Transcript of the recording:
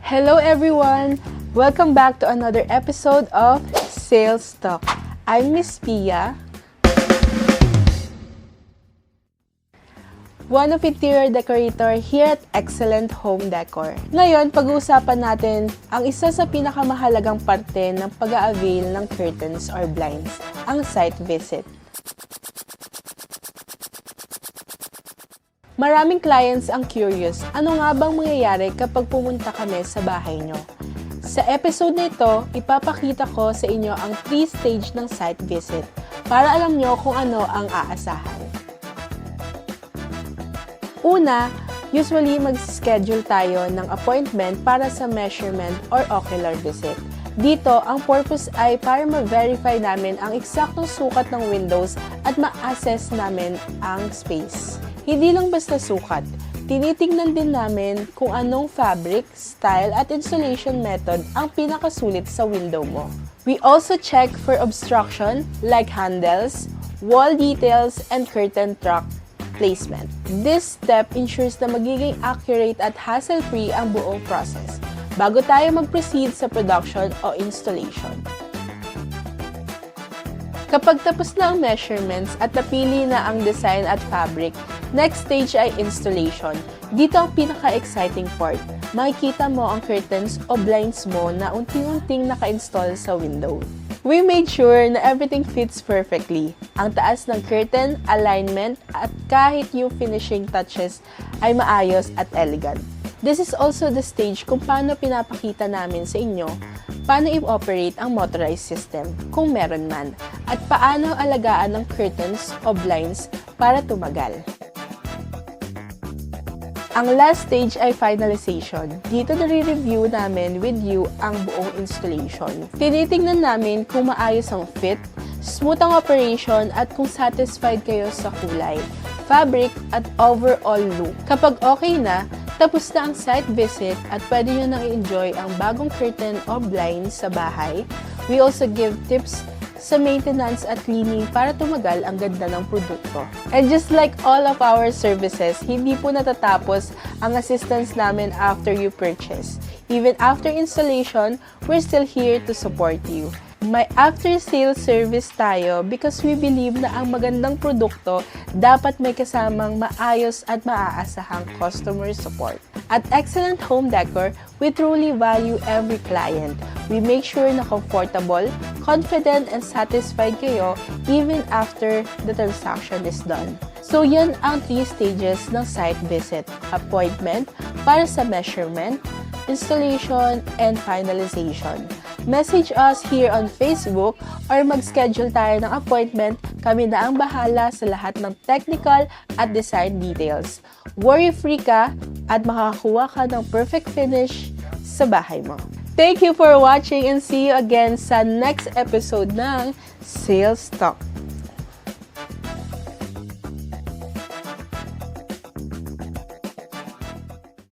Hello everyone! Welcome back to another episode of Sales Talk. I'm Miss Pia, one of interior decorator here at Excellent Home Decor. Ngayon, pag-uusapan natin ang isa sa pinakamahalagang parte ng pag-a-avail ng curtains or blinds, ang site visit. Maraming clients ang curious, ano nga bang mangyayari kapag pumunta kami sa bahay nyo? Sa episode na ito, ipapakita ko sa inyo ang 3-stage ng site visit para alam nyo kung ano ang aasahan. Una, usually mag-schedule tayo ng appointment para sa measurement or ocular visit. Dito, ang purpose ay para ma-verify namin ang eksaktong sukat ng windows at ma-assess namin ang space. Hindi lang basta sukat, tinitingnan din namin kung anong fabric, style at installation method ang pinakasulit sa window mo. We also check for obstruction like handles, wall details, and curtain track placement. This step ensures na magiging accurate at hassle-free ang buong process bago tayo mag-proceed sa production o installation. Kapag tapos na ang measurements at napili na ang design at fabric, next stage ay installation. Dito ang pinaka-exciting part. Makikita mo ang curtains o blinds mo na unti-unting naka-install sa window. We made sure na everything fits perfectly. Ang taas ng curtain, alignment, at kahit yung finishing touches ay maayos at elegant. This is also the stage kung paano pinapakita namin sa inyo paano i-operate ang motorized system kung meron man, at paano alagaan ng curtains o blinds para tumagal. Ang last stage ay finalization. Dito nare-review namin with you ang buong installation. Tinitingnan namin kung maayos ang fit, smooth ang operation, at kung satisfied kayo sa kulay, fabric, at overall look. Kapag okay na, tapos na ang site visit at pwede nyo nang i-enjoy ang bagong curtain o blinds sa bahay. We also give tips sa maintenance at cleaning para tumagal ang ganda ng produkto. And just like all of our services, hindi po natatapos ang assistance namin after you purchase. Even after installation, we're still here to support you. May after-sales service tayo because we believe na ang magandang produkto dapat may kasamang maayos at maaasahang customer support. At Excellent Home Decor, we truly value every client. We make sure na comfortable, confident, and satisfied kayo even after the transaction is done. So yan ang 3 stages ng site visit. Appointment para sa measurement, installation, and finalization. Message us here on Facebook or mag-schedule tayo ng appointment. Kami na ang bahala sa lahat ng technical at design details. Worry-free ka at makakakuha ka ng perfect finish sa bahay mo. Thank you for watching and see you again sa next episode ng Sales Talk.